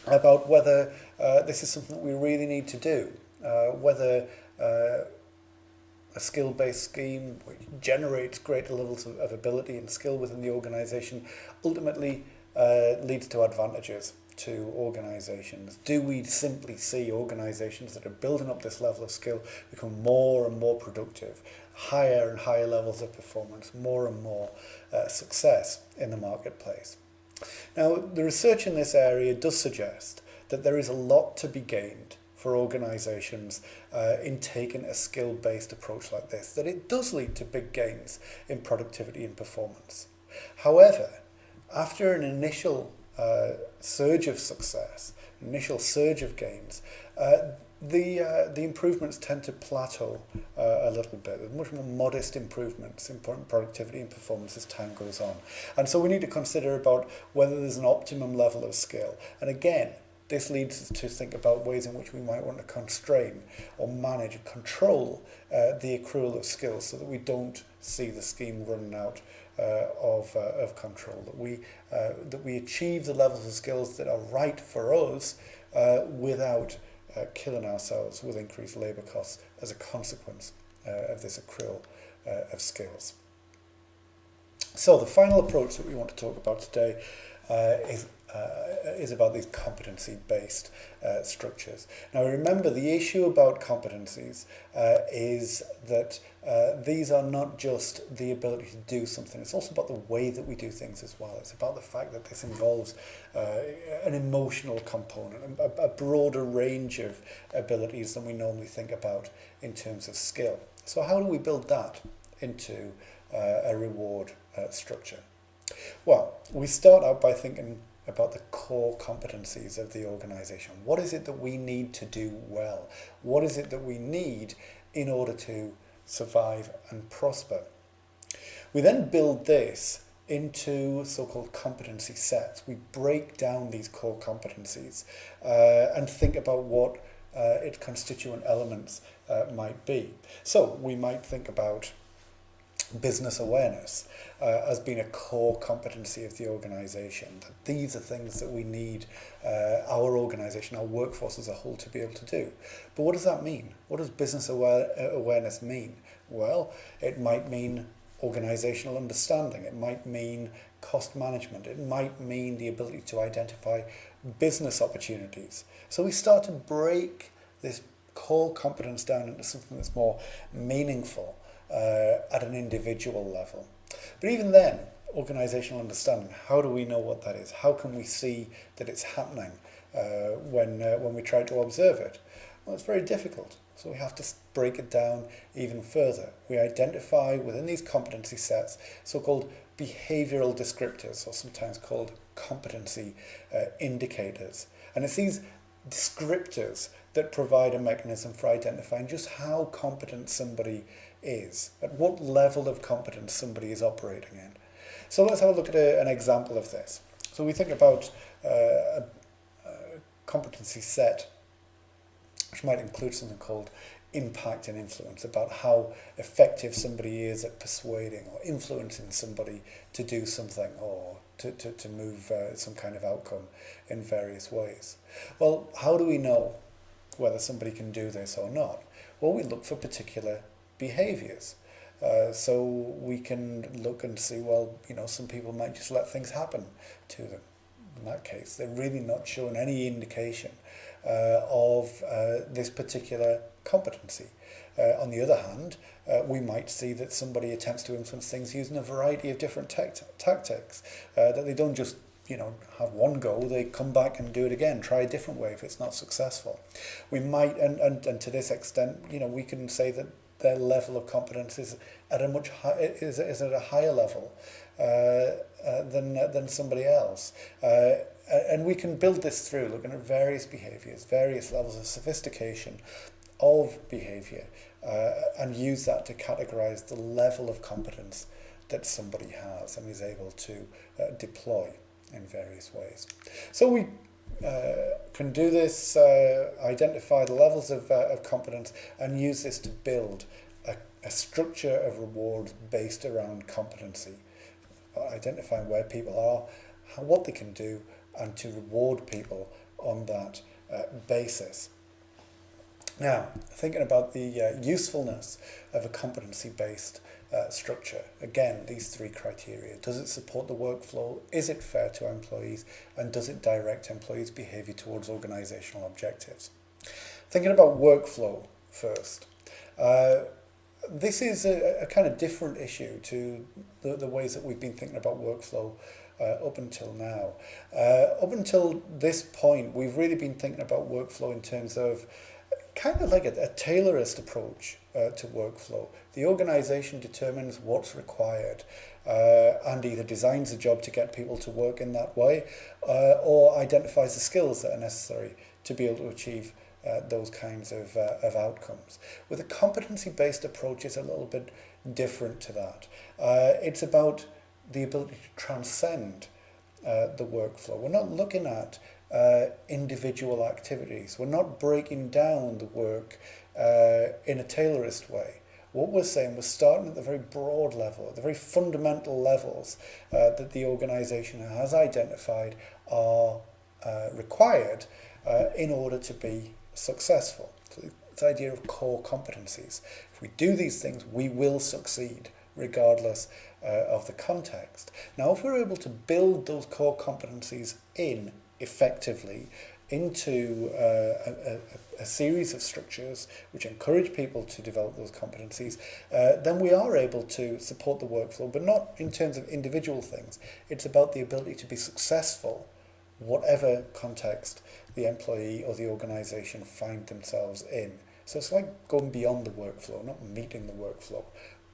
about whether this is something that we really need to do, whether a skill-based scheme which generates greater levels of ability and skill within the organisation ultimately leads to advantages to organisations. Do we simply see organisations that are building up this level of skill become more and more productive, higher and higher levels of performance, more and more success in the marketplace? Now, the research in this area does suggest that there is a lot to be gained for organisations in taking a skill-based approach like this, that it does lead to big gains in productivity and performance. However, after an initial surge of success, initial surge of gains, the improvements tend to plateau a little bit. There's much more modest improvements in productivity and performance as time goes on. And so we need to consider about whether there's an optimum level of skill. And again, this leads us to think about ways in which we might want to constrain or manage and control the accrual of skills so that we don't see the scheme running out of control, that we achieve the levels of skills that are right for us without killing ourselves with increased labour costs as a consequence of this accrual of skills. So the final approach that we want to talk about today is about these competency-based structures. Now remember, the issue about competencies is that these are not just the ability to do something, it's also about the way that we do things as well. It's about the fact that this involves an emotional component, a broader range of abilities than we normally think about in terms of skill. So how do we build that into a reward structure? Well, we start out by thinking about the core competencies of the organisation. What is it that we need to do well? What is it that we need in order to survive and prosper? We then build this into so-called competency sets. We break down these core competencies and think about what its constituent elements might be. So we might think about business awareness as being a core competency of the organisation. That these are things that we need our organisation, our workforce as a whole to be able to do. But what does that mean? What does business awareness mean? Well, it might mean organisational understanding. It might mean cost management. It might mean the ability to identify business opportunities. So we start to break this core competence down into something that's more meaningful at an individual level. But even then, organisational understanding, how do we know what that is? How can we see that it's happening when we try to observe it? Well, it's very difficult. So we have to break it down even further. We identify within these competency sets so-called behavioural descriptors, or sometimes called competency indicators. And it's these descriptors that provide a mechanism for identifying just how competent somebody is, at what level of competence somebody is operating in. So let's have a look at an example of this. So we think about a competency set which might include something called impact and influence, about how effective somebody is at persuading or influencing somebody to do something or to move some kind of outcome in various ways. Well, how do we know whether somebody can do this or not? Well, we look for particular behaviours. So we can look and see, well, some people might just let things happen to them. In that case, they're really not showing any indication of this particular competency. On the other hand, we might see that somebody attempts to influence things using a variety of different tactics, that they don't just have one go, they come back and do it again, try a different way if it's not successful. We might, and to this extent, we can say that their level of competence is at a much is at a higher level than somebody else. And we can build this through looking at various behaviours, various levels of sophistication of behaviour, and use that to categorise the level of competence that somebody has and is able to deploy in various ways. So we can do this, identify the levels of competence, and use this to build a structure of rewards based around competency, identifying where people are, what they can do, and to reward people on that basis. Now, thinking about the usefulness of a competency-based structure. Again, these three criteria. Does it support the workflow? Is it fair to employees? And does it direct employees' behaviour towards organisational objectives? Thinking about workflow first. This is a kind of different issue to the ways that we've been thinking about workflow up until now. Up until this point, we've really been thinking about workflow in terms of kind of like a tailorist approach to workflow. The organisation determines what's required and either designs a job to get people to work in that way or identifies the skills that are necessary to be able to achieve those kinds of outcomes. With a competency-based approach, it's a little bit different to that. It's about the ability to transcend the workflow. We're not looking at individual activities. We're not breaking down the work in a tailorist way. What we're saying, we're starting at the very broad level, at the very fundamental levels that the organisation has identified are required in order to be successful. So it's the idea of core competencies. If we do these things, we will succeed regardless of the context. Now, if we're able to build those core competencies in effectively into a series of structures which encourage people to develop those competencies, then we are able to support the workflow, but not in terms of individual things. It's about the ability to be successful, whatever context the employee or the organisation find themselves in. So it's like going beyond the workflow, not meeting the workflow.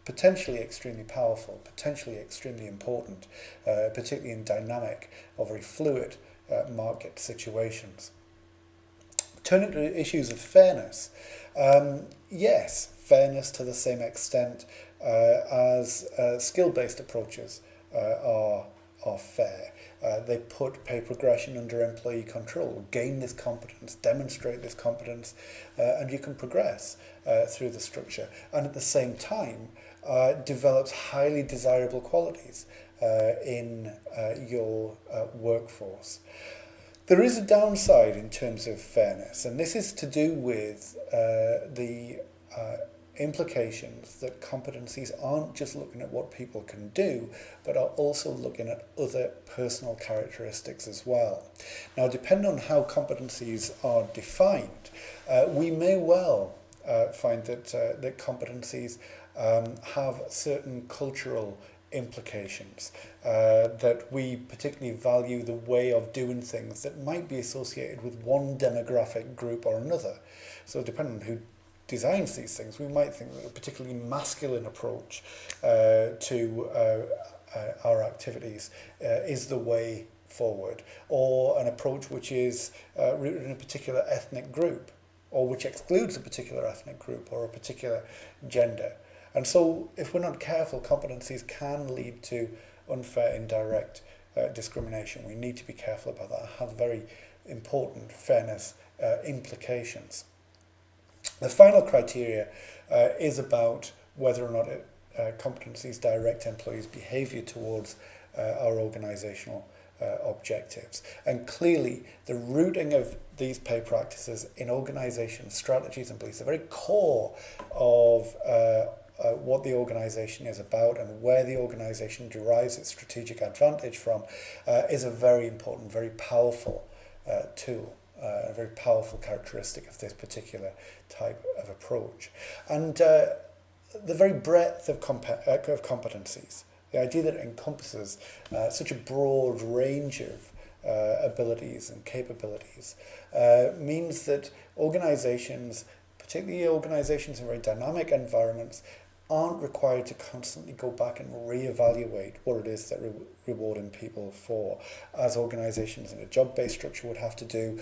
Potentially extremely powerful, potentially extremely important, particularly in dynamic or very fluid market situations. Turning to issues of fairness, yes, fairness to the same extent as skill-based approaches are fair. They put pay progression under employee control, gain this competence, demonstrate this competence, and you can progress through the structure. And at the same time, develops highly desirable qualities in your workforce. There is a downside in terms of fairness, and this is to do with the implications that competencies aren't just looking at what people can do, but are also looking at other personal characteristics as well. Now, depending on how competencies are defined, we may well find that competencies have certain cultural implications, that we particularly value the way of doing things that might be associated with one demographic group or another. So depending on who designs these things, we might think that a particularly masculine approach to our activities is the way forward, or an approach which is rooted in a particular ethnic group, or which excludes a particular ethnic group or a particular gender. And so if we're not careful, competencies can lead to unfair indirect discrimination. We need to be careful about that. It has very important fairness implications. The final criteria is about whether or not competencies direct employees' behaviour towards our organisational objectives. And clearly, the rooting of these pay practices in organisation strategies and beliefs, the very core of what the organisation is about and where the organisation derives its strategic advantage from, is a very important, very powerful tool, a very powerful characteristic of this particular type of approach. And the very breadth of competencies, the idea that it encompasses such a broad range of abilities and capabilities, means that organisations, particularly organisations in very dynamic environments, aren't required to constantly go back and reevaluate what it is that rewarding people for, as organisations in a job-based structure would have to do,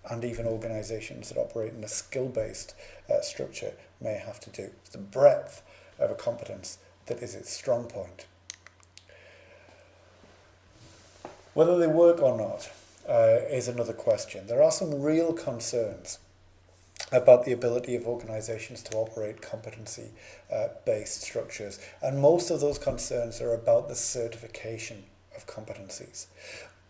and even organisations that operate in a skill-based structure may have to do. It's the breadth of a competence that is its strong point. Whether they work or not is another question. There are some real concerns about the ability of organisations to operate competency-based structures. And most of those concerns are about the certification of competencies.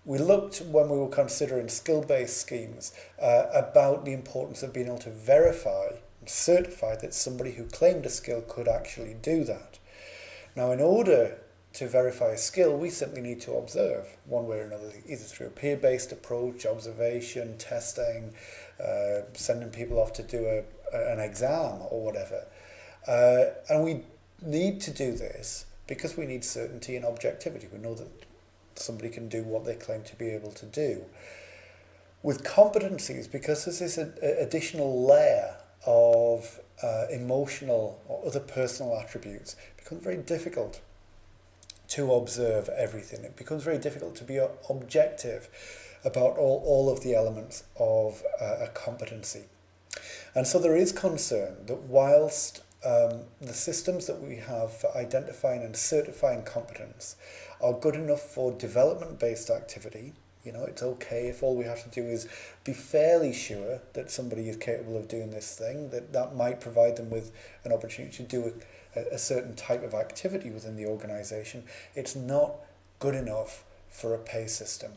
We looked, when we were considering skill-based schemes, about the importance of being able to verify and certify that somebody who claimed a skill could actually do that. Now, in order to verify a skill, we simply need to observe one way or another, either through a peer-based approach, observation, testing, sending people off to do an exam or whatever. And we need to do this because we need certainty and objectivity. We know that somebody can do what they claim to be able to do. With competencies, because there's this additional layer of emotional or other personal attributes, it becomes very difficult to observe everything. It becomes very difficult to be objective about all of the elements of a competency. And so there is concern that whilst the systems that we have for identifying and certifying competence are good enough for development-based activity, you know, it's okay if all we have to do is be fairly sure that somebody is capable of doing this thing, that might provide them with an opportunity to do a certain type of activity within the organisation. It's not good enough for a pay system.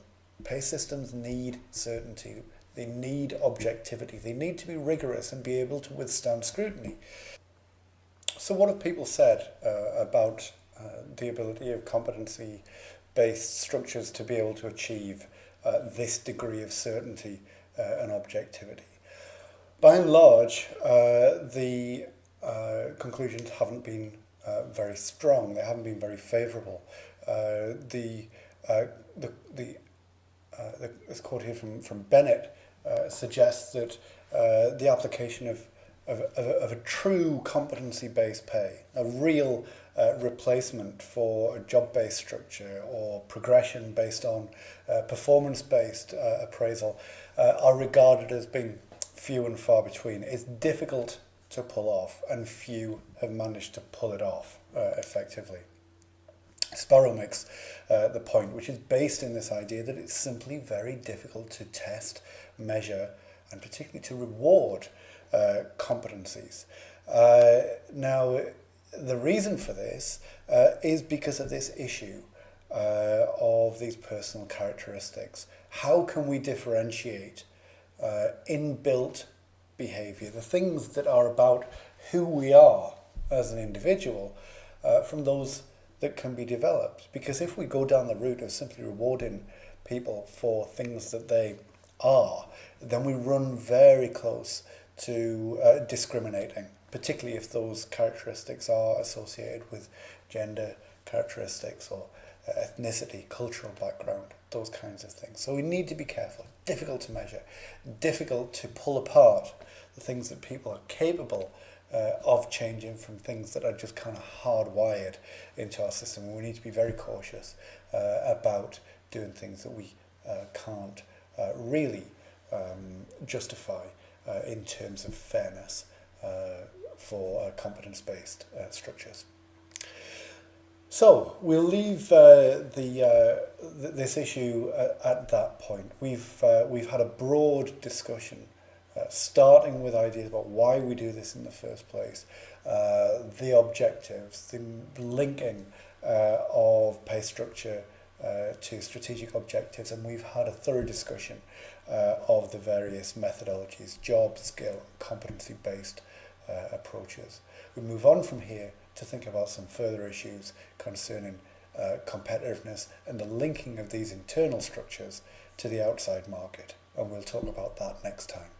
Pay systems need certainty. They need objectivity. They need to be rigorous and be able to withstand scrutiny. So what have people said about the ability of competency-based structures to be able to achieve this degree of certainty and objectivity? By and large, the conclusions haven't been very strong. They haven't been very favourable. This quote here from Bennett suggests that the application of a true competency-based pay, a real replacement for a job-based structure or progression based on performance-based appraisal, are regarded as being few and far between. It's difficult to pull off, and few have managed to pull it off effectively. Sparrow makes the point, which is based in this idea that it's simply very difficult to test, measure, and particularly to reward competencies. Now, the reason for this is because of this issue of these personal characteristics. How can we differentiate inbuilt behaviour, the things that are about who we are as an individual, from those that can be developed? Because if we go down the route of simply rewarding people for things that they are, then we run very close to discriminating, particularly if those characteristics are associated with gender characteristics or ethnicity, cultural background, those kinds of things. So we need to be careful. Difficult to measure, difficult to pull apart the things that people are capable of changing from things that are just kind of hardwired into our system. And we need to be very cautious about doing things that we can't really justify in terms of fairness for competence-based structures. So we'll leave this issue at that point. We've had a broad discussion, starting with ideas about why we do this in the first place, the objectives, the linking of pay structure to strategic objectives, and we've had a thorough discussion of the various methodologies, job, skill, competency-based approaches. We move on from here to think about some further issues concerning competitiveness and the linking of these internal structures to the outside market, and we'll talk about that next time.